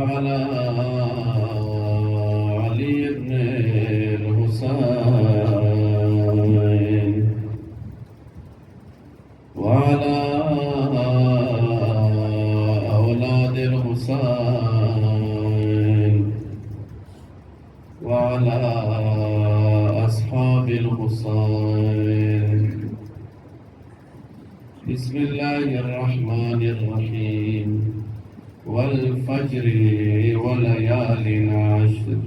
وعلى علي بن الحسين وعلى أولاد الحسين وعلى أصحاب الحسين. بسم الله الرحمن الرحيم. والفجر وليال عشر.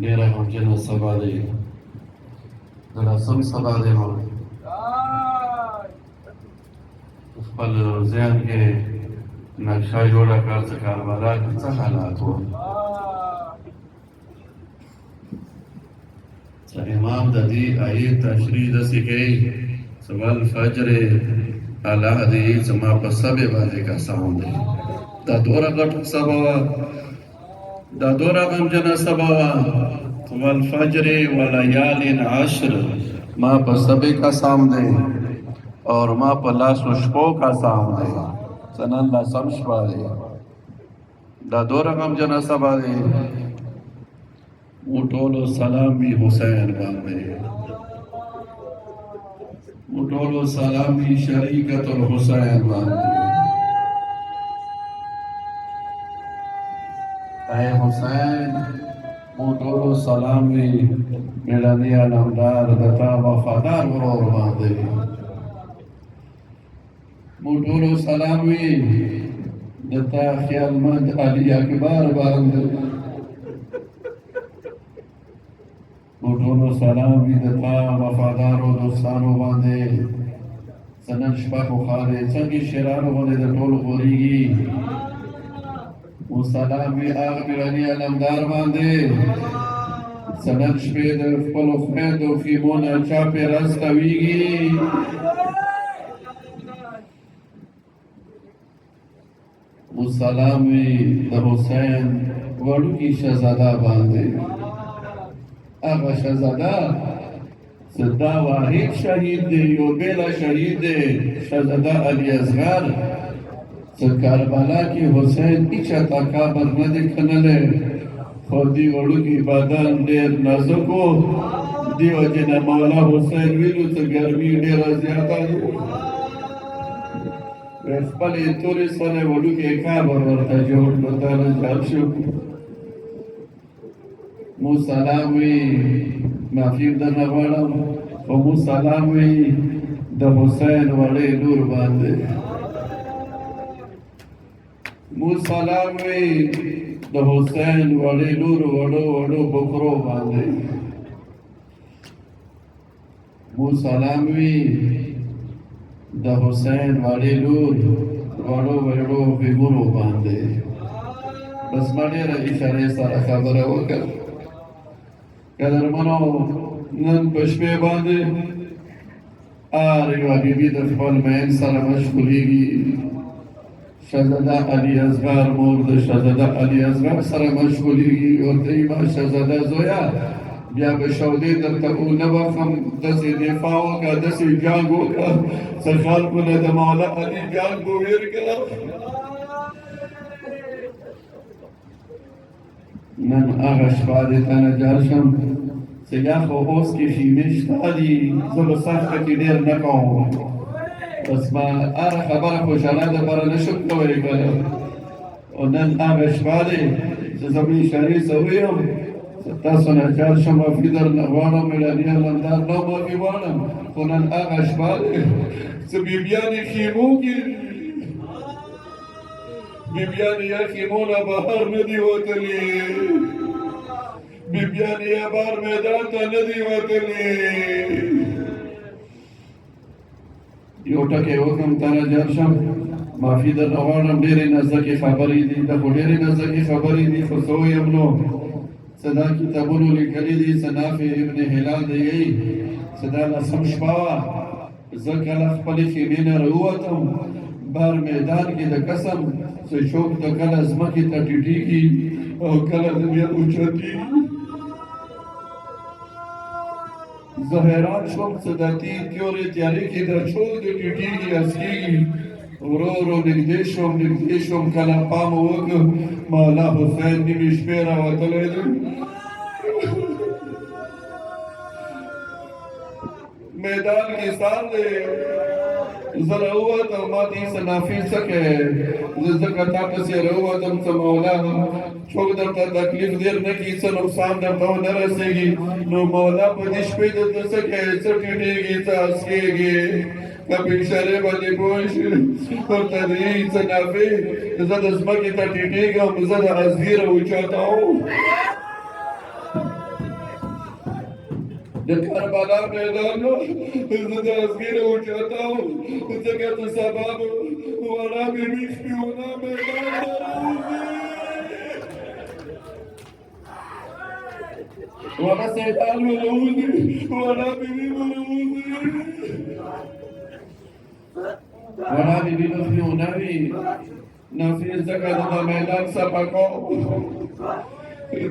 ډېره غمجنه سبا دی، د لسم سبا دی. خپل ذهن کې نقشه جوړه کړه چې کاربلا کې څه حالات وو. امام د دې آیت تشریح داسې کوي چې والفجر الله دې زما په سبې باندې قسم دی. دا دوره غټ سبا وه، دا دوره غمجنه سبا وه. والفجر ولیال عشر، ما په سبې قسم دی اور ما په لاسو شپو قسم دی. نن لسم شپه دی، دا دوره غمجنه سبا دی. موټولو سلام وي حسین باندې، موټولو سلام وي شریکت الحسین باندې. اے حسین موټولو سلام وي میړني علمدار دتا وفادار ورور باندې. موټولو سلام وي دتا خیالمند علي اکبر باندې. موټولو سلام وي دتا وفادارو دوستانو باندې. نن شپه خو خالې څنګه شیرانو باندې د ټول غورېږي. و سلام وي هغه میړني علمدار باندې. نن شپې د خپلو خویندو خیمو نه چاپې رس کوېږي. و سلام وي د حسین وړوکي شهزاده باندې. هغه شهزاده چې دا واحد شهید دی، یو بېله شهید دی، شهزاده علي اصغر چې کربلا کې حسین هیچا ته کابر نه دی کښنلی، خو دې وړوکي بدن ډېر نازک و. دې وجې نه مولا حسین ویلو چې ګرمي ډېره زیاته ده، خپلې تورې سره وړوکی کابر ورته جوړ کړو. ته نه جوړ شو. مو سلام وي، معافي درنه غواړم، خو مو سلام وي د حسین وړې لور باندې. مو سلام وي د حسین وړې لور وړو وړو بکرو باندې. مو سلام وي د حسین وړې لور وړو وړو بګورو باندې. بس ما ډېره اشارې سره خبره وکړه. قدرمنو نن په شپې باندې هر یوه بیبي د خپل مین سره مشغولېږي. شهزاده علي اصغر مور د شهزاده علي اصغر سره مشغولېږي. ورته یې ما شهزاده زویه بیا به شودې درته ونه بخم، داسې دفاع وکړه، داسې جنګ وکړه چې خلکو نه د مولا علي جنګ وویر کړه. نن هغه شپه دې ته نه جار شم چې یا خو اوس کې خیمې شته دي، زه به سخته کې ډېر نه کوم. بس ما هره خبره خو ژړا دپاره نه شم کولی کنه. او نن هغه شپه دی چې زه به اشارې څه ویم چې تاسو نه جار شم. معافي درنه غواړم میړني علمدار، نه معافي غواړم، خو نن هغه شپه دی چې بیبیانې خیمو کې بیبیانې یا خیمو نه بهر نه دي وتلي، بیبیانې یا بار میدان ته نه دي وتلي. یو ټکی وکړم ته نه جار شم، معافي درنه غواړم. ډېرې نازکې خبرې دي، دا خو ډېرې نازکې خبرې دي، خو څه ویم نو چې دا کتابونو لیکلي دي. چې نافع ابن هلال دی یی چې دا لسم شپه وه. زه کله خپلې خیمې نه راووتم بار میدان کې د قسم چې چوک ته کله ځمکې ته ټیټېږي او کله د بیا اوچتېږي. زه حیران شوم چې د تورې تیارې کې د چوک د ټیټېږي اسکېږي. ورورو نږدې شوم کله پام وکړ مولا حسین نیمې شپې راوتلی دی میدان کې سار دی زه راووتم ما ته هېڅ نافي څه کوې زه ځکه تا پسې راووتم څه مولا څوک درته تکلیف ډېر نه کړي څه نقصان درته ونه رسېږي نو مولا په دې شپې درته څه کوې څه ټیټېږي څه هسکېږي که په اشارې باندې پوه شي ورته د څه نافي زه د ځمکې ته ټیټېږم زه د ازګي راوچتوم د کربلا میدان زه د ازګي راوچتوم ځکه ته سبا به وړه مې ویښ پیونه میدان ته راوځي وړه سیدان به راوځي وړه بیبي به راوځي وړه بیبي به پیونه وي نافي ځکه د میدان صفا کوم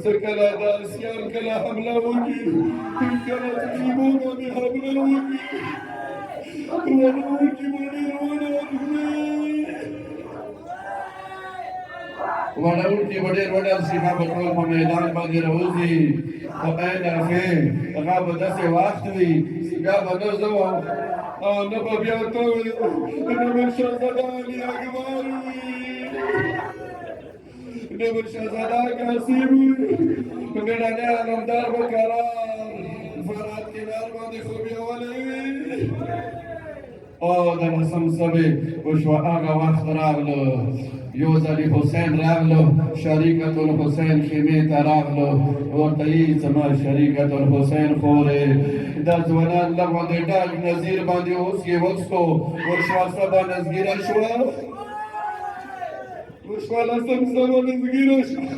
څه کله د اسیان کله حمله وکړي کله تقریبو باندې حمله وکړي ونه وکړي به ډېر ونه وړونکي به ډېر وډل شي هغه به ټول په میدان باندې راوځي خو ای نافې هغه به داسې وخت وي بیا به نه زه وم او نه به بیا ته وي نه به شهزاده علي اکبر وي نه به شهزاده قاسم وي مېړنی علمدار به کرار فرات کنار باندې خو بیولی وي او د نسم سبې وشوه هغه وخت راغلو یو ځلې حسین راغلو شریکة الحسین خیمې ته راغلو ورته یې زما شریکة الحسین خورې دا ځوانان له غوندې ډاګ نظیر باندې اوس یې وڅښو ورشوه سبا نزګیره شوه وشوه لسم سبا نزګیره شوه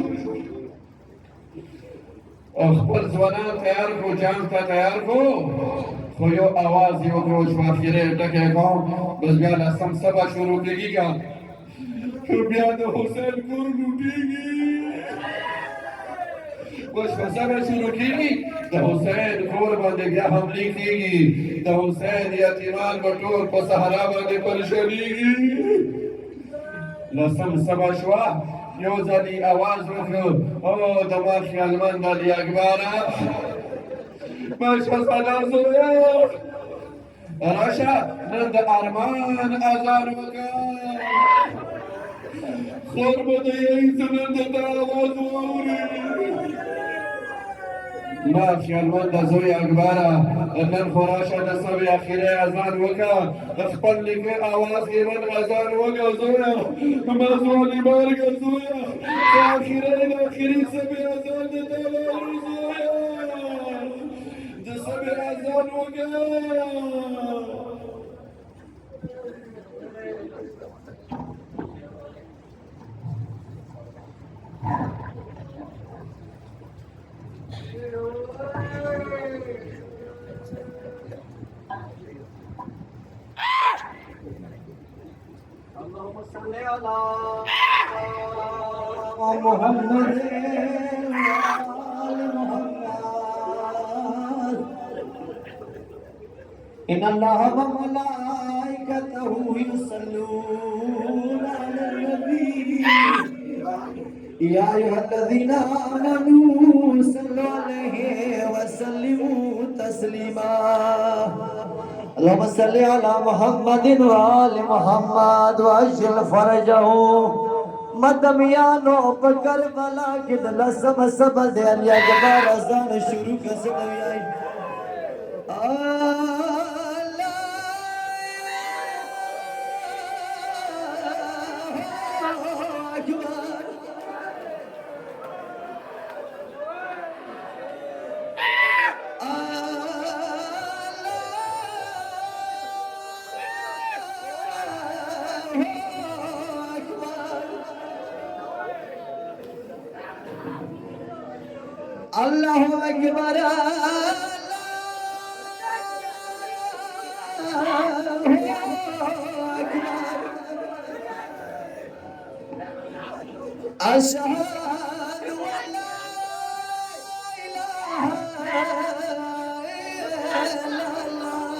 خپل ځوانان تیار کړو جنګ ته تیار کړو خو یو اواز یې وکړو چې اخرې ټکی کوم بس بیا لسم سبا شروع کېږي که بیا د حسین کور لوټېږي اوس په سبا شروع کېږي د حسین کور باندې بیا حملې کېږي د حسین یتیمان به ټول په صحرا باندې پرشانېږي لسم سبا شوه یو ځلې اواز وکړو او د ما خیالمند علي اکبره ماشه سلا زویه راشه نن د ارمان اذان وکړه خور به د یی زنن د تا آواز واوري ما خیالمند زوی اکبره نن خو راشه د سبې اخرې اذان وکړه خپل نیکه آواز یې من اذان وکړه زویه ما ځواني مرګه زویه د اخرې سبې اذان د تا واوري زویه د سبې اذان وکړه اللهم صل على محمد وآل محمد إن الله وملائكته يصلون على النبي يا أيها الذين آمنوا صلوا عليه وسلموا تسليما اللهم صل على محمد وآل محمد وأجل فرجه مدمیانو په کربلا کې د لسم سبا د علي اکبر اذان شروع کړي الله أكبر أشهد أن لا إله إلا الله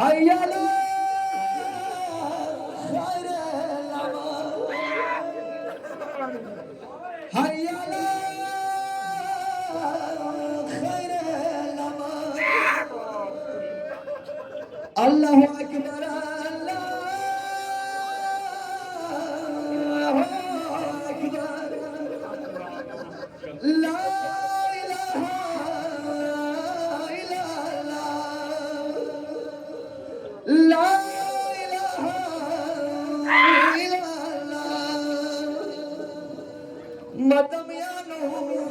هيا لا خير الأمان هيا لا خير الأمان الله أكبر الله أكبر لا إله إلا الله لا إله إلا الله مدام يا نور